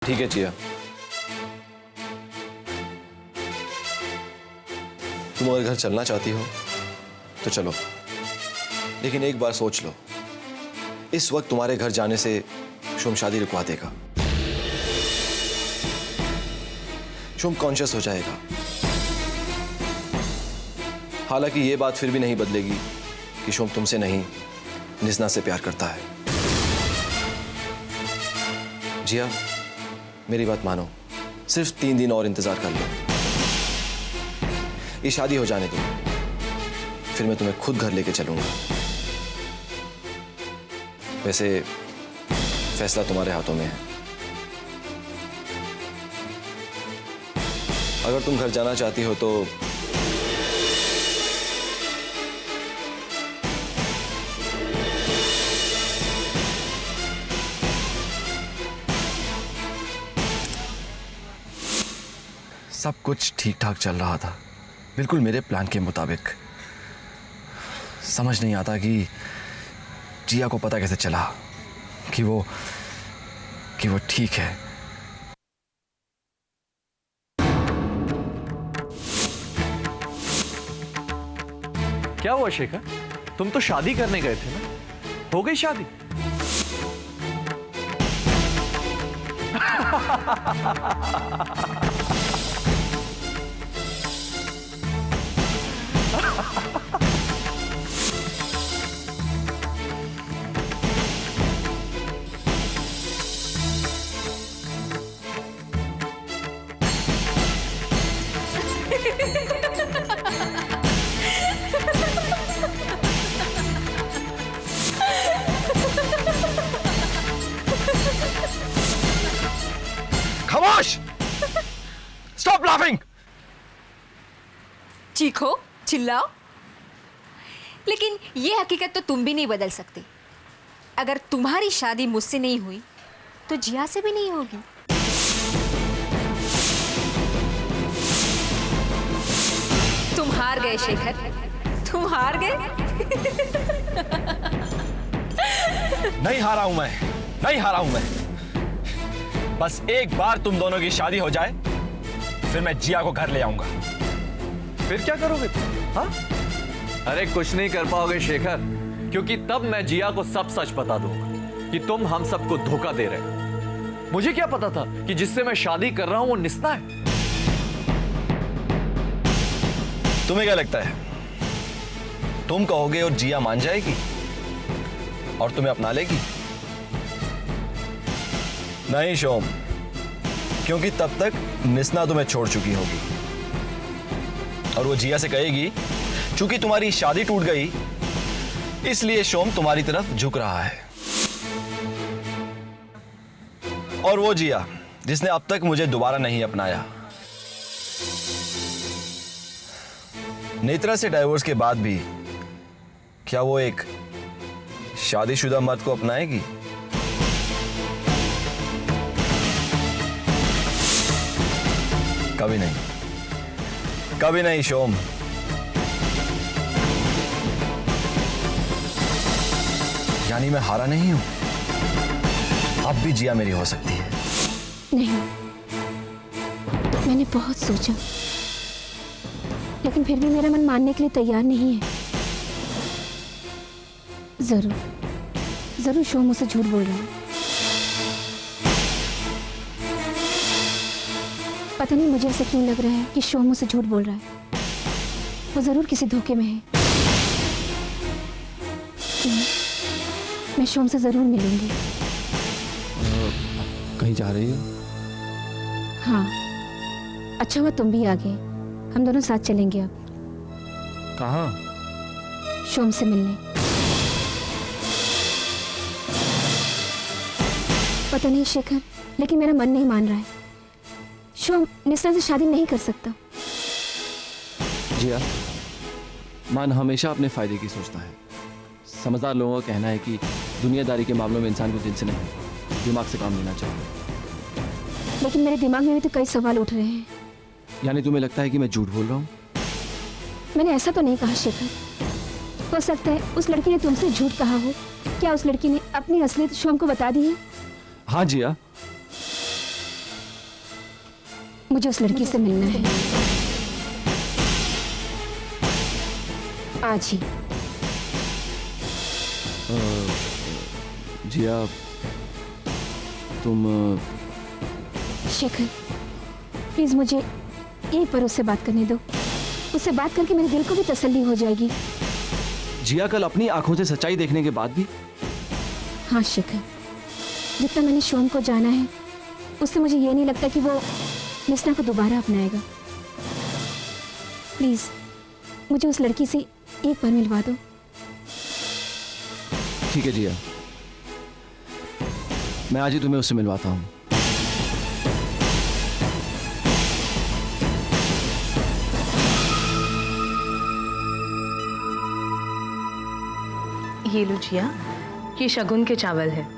ठीक है जिया, तुम अगर घर चलना चाहती हो तो चलो, लेकिन एक बार सोच लो, इस वक्त तुम्हारे घर जाने से शुम शादी रुकवा देगा। शुम कॉन्शियस हो जाएगा। हालांकि यह बात फिर भी नहीं बदलेगी कि शुम तुमसे नहीं, निजना से प्यार करता है। जिया, मेरी बात मानो, सिर्फ 3 दिन और इंतजार कर लो। ये शादी हो जाने दो, फिर मैं तुम्हें खुद घर लेके चलूंगा। वैसे फैसला तुम्हारे हाथों में है। अगर तुम घर जाना चाहती हो तो सब कुछ ठीक ठाक चल रहा था, बिल्कुल मेरे प्लान के मुताबिक। समझ नहीं आता कि जिया को पता कैसे चला कि वो ठीक है। क्या हुआ शेखर? तुम तो शादी करने गए थे ना, हो गई शादी? खामोश! Stop laughing! चीखो, चिल्लाओ, लेकिन ये हकीकत तो तुम भी नहीं बदल सकते। अगर तुम्हारी शादी मुझसे नहीं हुई तो जिया से भी नहीं होगी। तुम हार गए शेखर, तुम हार गए। नहीं हारा हूं मैं, नहीं हारा हूं मैं। बस एक बार तुम दोनों की शादी हो जाए, फिर मैं जिया को घर ले आऊंगा। फिर क्या करोगे तुम? हाँ? अरे कुछ नहीं कर पाओगे शेखर, क्योंकि तब मैं जिया को सब सच बता दूंगा कि तुम हम सबको धोखा दे रहे हो। मुझे क्या पता था कि जिससे मैं शादी कर रहा हूं वो निस्ना है। तुम्हें क्या लगता है, तुम कहोगे और जिया मान जाएगी और तुम्हें अपना लेगी? नहीं शोम, क्योंकि तब तक निस्ना तुम्हें छोड़ चुकी होगी और वो जिया से कहेगी चूंकि तुम्हारी शादी टूट गई इसलिए शोम तुम्हारी तरफ झुक रहा है। और वो जिया जिसने अब तक मुझे दोबारा नहीं अपनाया, नेत्रा से डाइवोर्स के बाद भी क्या वो एक शादीशुदा मर्द को अपनाएगी? कभी नहीं, कभी नहीं शोम। यानी मैं हारा नहीं हूं, अब भी जिया मेरी हो सकती है। नहीं, मैंने बहुत सोचा, लेकिन फिर भी मेरा मन मानने के लिए तैयार नहीं है। जरूर शोम मुझसे झूठ बोल रहा है। पता नहीं मुझे ऐसा क्यों लग रहा है कि शोम मुझसे झूठ बोल रहा है। वो जरूर किसी धोखे में है। मैं शोम से जरूर मिलूंगी। कहीं जा रही हो? हाँ, अच्छा हुआ तुम भी आ गए। हम दोनों साथ चलेंगे अब। कहाँ? शोम से मिलने। पता नहीं शेखर, लेकिन मेरा मन नहीं मान रहा है। शोम निस्ना से शादी नहीं कर सकता। जिया, मन हमेशा अपने फायदे की सोचता है। समझदार लोगों का कहना है कि दुनियादारी के मामलों में इंसान को दिल से नहीं, दिमाग से काम लेना चाहिए। लेकिन मेरे दिमाग में भी तो कई सवाल उठ रहे हैं। यानी तुम्हें लगता है कि मैं झूठ बोल रहा हूँ? मैंने ऐसा तो नहीं कहा शेखर। हो सकता है उस लड़की ने तुमसे झूठ कहा हो। क्या उस लड़की ने अपनी असलियत शोम को बता दी है? हाँ जिया, मुझे उस लड़की से मिलना है आज ही। जिया, तुम शेखर, प्लीज मुझे एक बार उससे बात करने दो। उससे बात करके मेरे दिल को भी तसल्ली हो जाएगी। जिया कल अपनी आंखों से सच्चाई देखने के बाद भी? हाँ शेखर, जितना मैंने शोम को जाना है उससे मुझे ये नहीं लगता कि वो निस्ना को दोबारा अपनाएगा। प्लीज मुझे उस लड़की से एक बार मिलवा दो। ठीक है जिया, मैं आज ही तुम्हें उससे मिलवाता हूँ। ये लो जिया, ये शगुन के चावल है।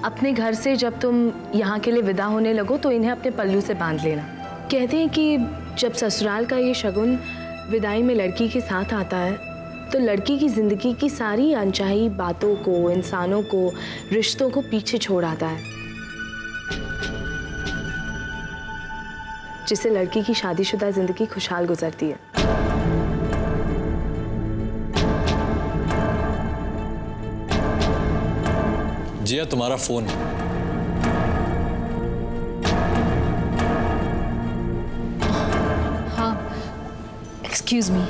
अपने घर से जब तुम यहाँ के लिए विदा होने लगो तो इन्हें अपने पल्लू से बांध लेना। कहते हैं कि जब ससुराल का ये शगुन विदाई में लड़की के साथ आता है तो लड़की की ज़िंदगी की सारी अनचाही बातों को, इंसानों को, रिश्तों को पीछे छोड़ आता है, जिससे लड़की की शादीशुदा ज़िंदगी खुशहाल गुजरती है। जिया, तुम्हारा फोन। हाँ, excuse me.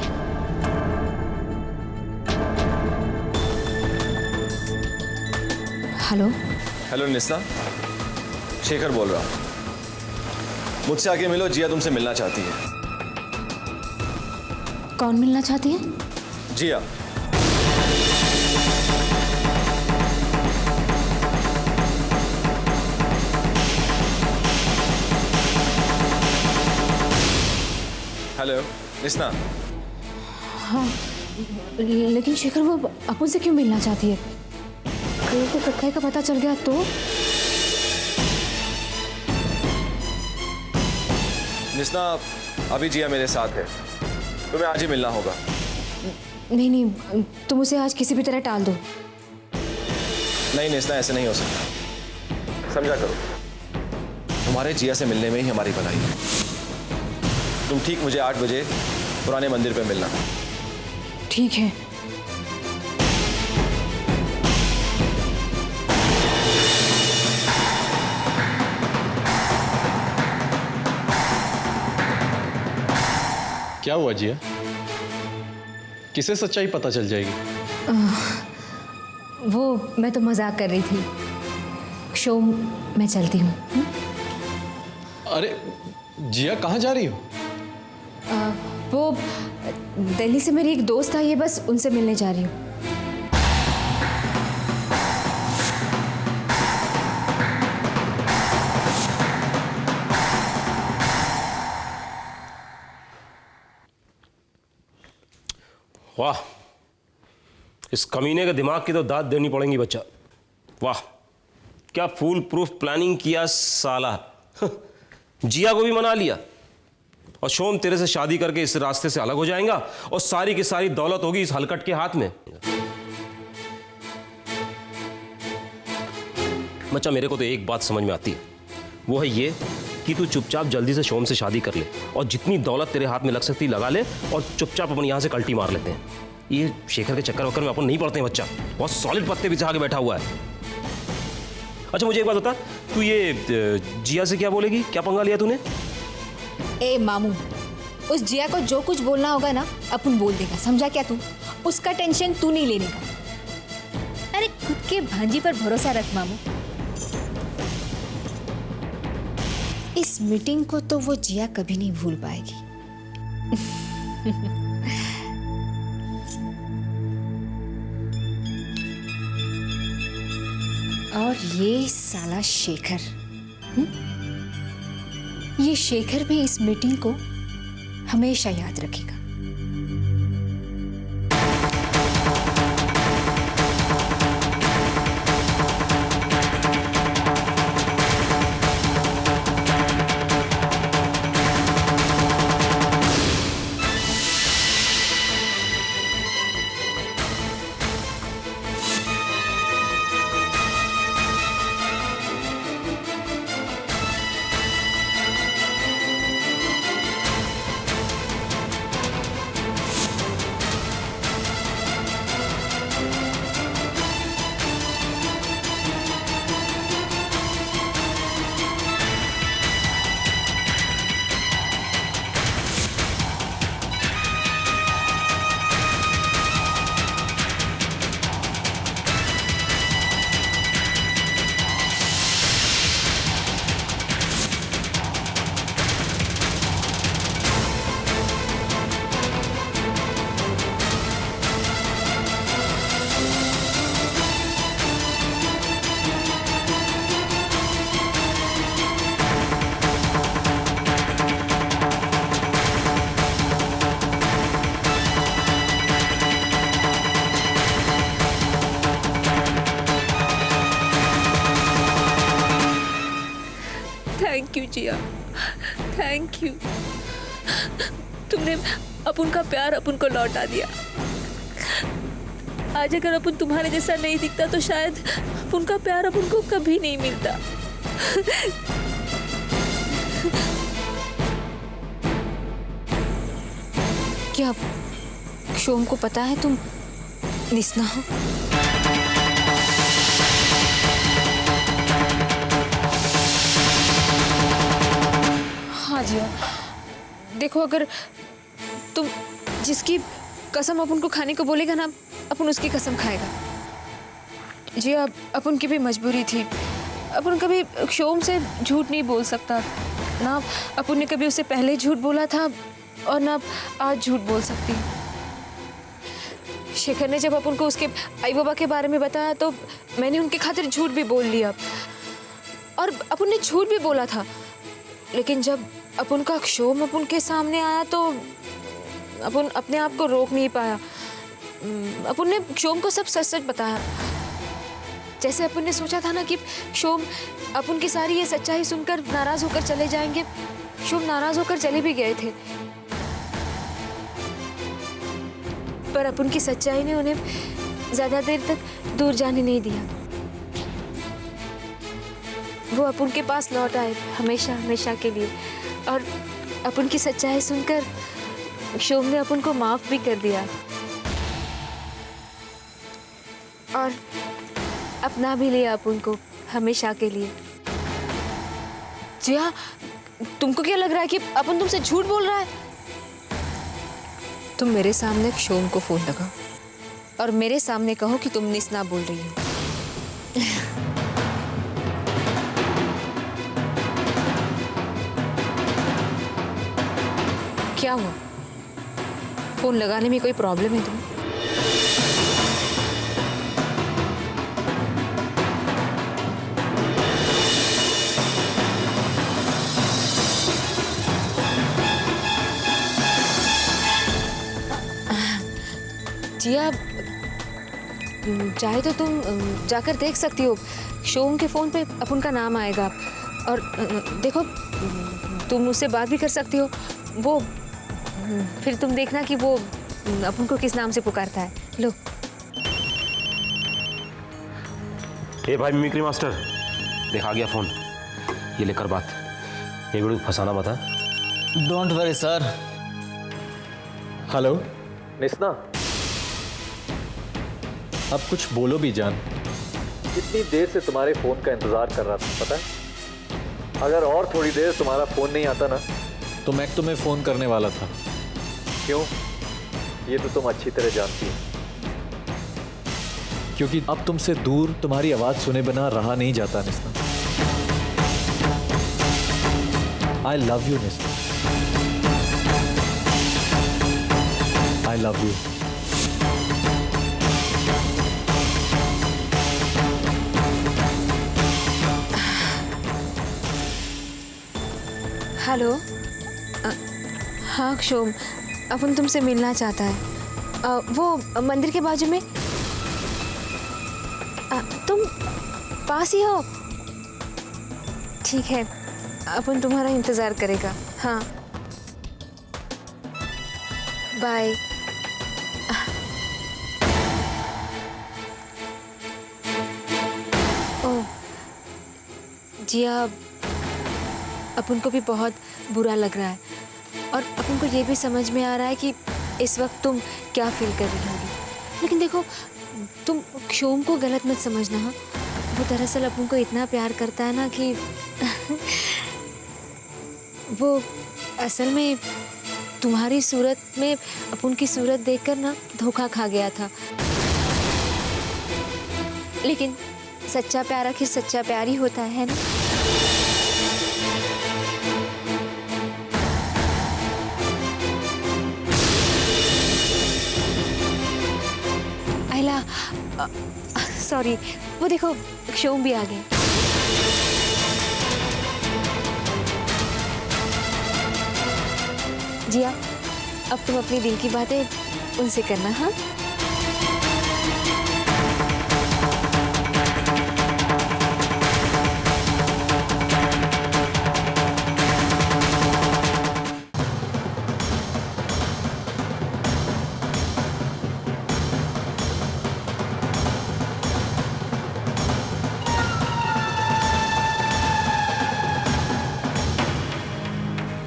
Hello. Hello Nisna, Shekhar बोल रहा हूँ। मुझसे आके मिलो, जिया तुमसे मिलना चाहती है। कौन मिलना चाहती है? जिया। हेलो निस्ना। लेकिन शेखर वो अपन से क्यों मिलना चाहती है? कहीं को सच्चाई का पता चल गया तो? निस्ना, अभी जिया मेरे साथ है, तुम्हें आज ही मिलना होगा। नहीं नहीं, तुम उसे आज किसी भी तरह टाल दो। नहीं निस्ना, ऐसे नहीं हो सकता, समझा करो। तुम्हारे जिया से मिलने में ही हमारी भलाई है। तुम ठीक मुझे 8 बजे पुराने मंदिर पे मिलना। ठीक है। क्या हुआ जिया? किसे सच्चाई पता चल जाएगी? वो मैं तो मजाक कर रही थी। शोम, मैं चलती हूँ। अरे जिया, कहाँ जा रही हो? वो दिल्ली से मेरी एक दोस्त आई है, बस उनसे मिलने जा रही हूँ। वाह, इस कमीने के दिमाग की तो दाद देनी पड़ेगी बच्चा। वाह, क्या फूल प्रूफ प्लानिंग किया साला। जिया को भी मना लिया और शोम तेरे से शादी करके इस रास्ते से अलग हो जाएगा और सारी की सारी दौलत होगी इस हलकट के हाथ में। बच्चा, मेरे को तो एक बात समझ में आती है, वो है ये कि तू चुपचाप जल्दी से शोम से शादी कर ले और जितनी दौलत तेरे हाथ में लग सकती लगा ले और चुपचाप अपन यहाँ से कल्टी मार लेते हैं। ये शेखर के चक्कर वक्कर में अपन नहीं पड़ते हैं। बच्चा बहुत सॉलिड पत्ते बिछा के बैठा हुआ है। अच्छा मुझे एक बात बता, तू ये जिया से क्या बोलेगी? क्या पंगा लिया तूने? ए मामू, उस जिया को जो कुछ बोलना होगा ना अपन बोल देगा, समझा क्या तू? उसका टेंशन तू नहीं लेने का। अरे खुद के भांजी पर भरोसा रख मामू। इस मीटिंग को तो वो जिया कभी नहीं भूल पाएगी। और ये साला शेखर, ये शेखर भी इस मीटिंग को हमेशा याद रखेगा। जिया, थैंक यू। तुमने अपन का प्यार अपन को लौटा दिया। आज अगर अपन तुम्हारे जैसा नहीं दिखता तो शायद अपन का प्यार अपन को कभी नहीं मिलता। क्या शोम को पता है तुम निस्ना हो? हाँ जी, देखो अगर तुम जिसकी कसम अपन को खाने को बोलेगा ना, अपन उसकी कसम खाएगा। जी अब अपन की भी मजबूरी थी, अपन कभी शोम से झूठ नहीं बोल सकता ना। अपन ने कभी उससे पहले झूठ बोला था और ना आज झूठ बोल सकती। शेखर ने जब अपन को उसके आई बाबा के बारे में बताया तो मैंने उनके खातिर झूठ भी बोल लिया और अपन ने झूठ भी बोला था। लेकिन जब अपन का शोम अपन के सामने आया तो अपन अपने आप को रोक नहीं पाया। अपन ने शोम को सब सच सच बताया। जैसे अपन ने सोचा था ना कि शोम अपन की सारी ये सच्चाई सुनकर नाराज होकर चले जाएंगे, शोम नाराज होकर चले भी गए थे। पर अपन की सच्चाई ने उन्हें ज्यादा देर तक दूर जाने नहीं दिया। वो अपन के पास लौट आए हमेशा हमेशा के लिए और अपन की सच्चाई सुनकर शोम ने अपन को माफ भी कर दिया और अपना भी लिया अपन को हमेशा के लिए। जी हाँ, तुमको क्या लग रहा है कि अपन तुमसे झूठ बोल रहा है? तुम मेरे सामने शोम को फोन लगाओ और मेरे सामने कहो कि तुम निस्ना बोल रही हो। क्या हुआ? फोन लगाने में कोई प्रॉब्लम है तुम्हें? जिया, चाहे तो तुम जाकर देख सकती हो, शोम के फ़ोन पे अपन का नाम आएगा और देखो तुम उससे बात भी कर सकती हो। वो फिर तुम देखना कि वो अपन को किस नाम से पुकारता है। लो। ए भाई मिमिक्री मास्टर, देख आ गया फोन, ये लेकर बात। ये वीडियो फंसाना मत है। Don't worry sir. हेलो निस्ना, अब कुछ बोलो भी जान। कितनी देर से तुम्हारे फोन का इंतजार कर रहा था पता है? अगर और थोड़ी देर तुम्हारा फोन नहीं आता ना तो मैं तुम्हें फोन करने वाला था। क्यों? ये तो तुम अच्छी तरह जानती हो, क्योंकि अब तुमसे दूर तुम्हारी आवाज सुने बिना रहा नहीं जाता Nisna. I love you Nisna, I love you. Hello, हाँ शोम, अपन तुमसे मिलना चाहता है। वो मंदिर के बाजू में। तुम पास ही हो? ठीक है, अपन तुम्हारा इंतज़ार करेगा। हाँ, बाय। ओह जिया, अपन को भी बहुत बुरा लग रहा है और अपन को ये भी समझ में आ रहा है कि इस वक्त तुम क्या फील कर रही होगी। लेकिन देखो, तुम शोम को गलत मत समझना। हाँ, वो दरअसल अपन को इतना प्यार करता है ना कि वो असल में तुम्हारी सूरत में अपन की सूरत देखकर ना धोखा खा गया था। लेकिन सच्चा प्यार आखिर सच्चा प्यार ही होता है ना। आइला, सॉरी, वो देखो शोम भी आ गए। जिया, अब तुम अपनी दिल की बातें उनसे करना। हाँ,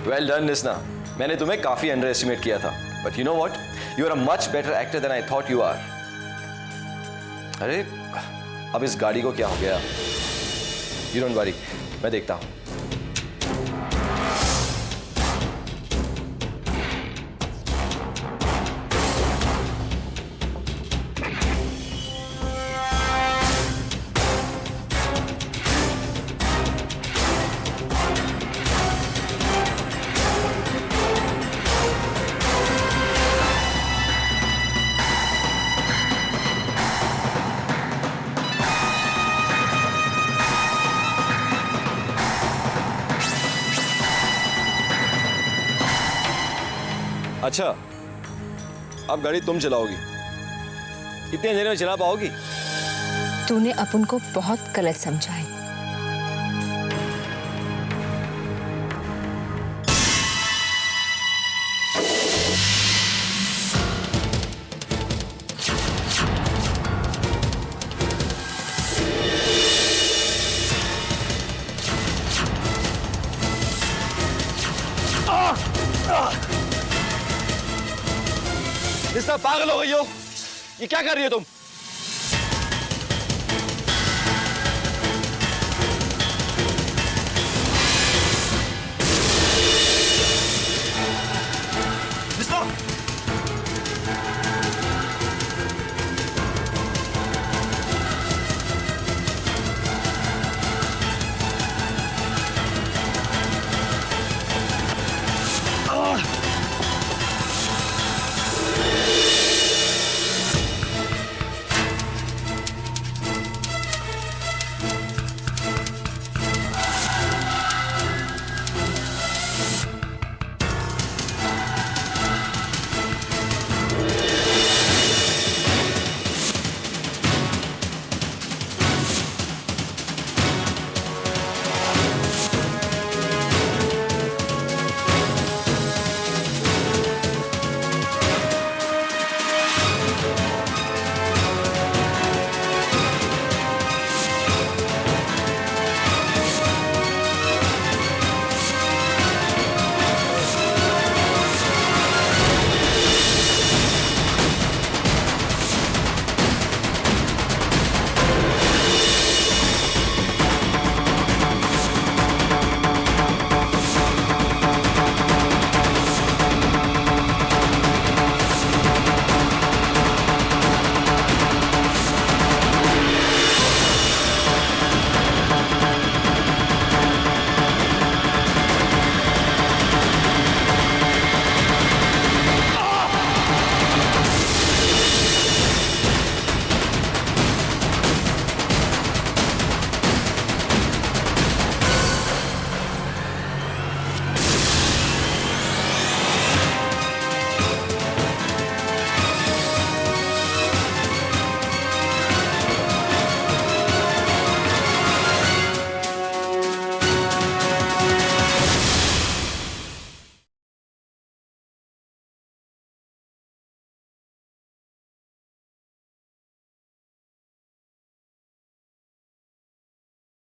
वेल डन निस्ना, मैंने तुम्हें काफी अंडर एस्टिमेट किया था, but you know what, you are a much better actor than I thought you are. अरे अब इस गाड़ी को क्या हो गया? यू डोंट वरी, मैं देखता हूं। अच्छा, अब गाड़ी तुम चलाओगी। इतने अंधेरे में चला पाओगी? तूने अपन को बहुत गलत समझा है। निस्ना, पागल हो गई हो? ये क्या कर रही हो तुम?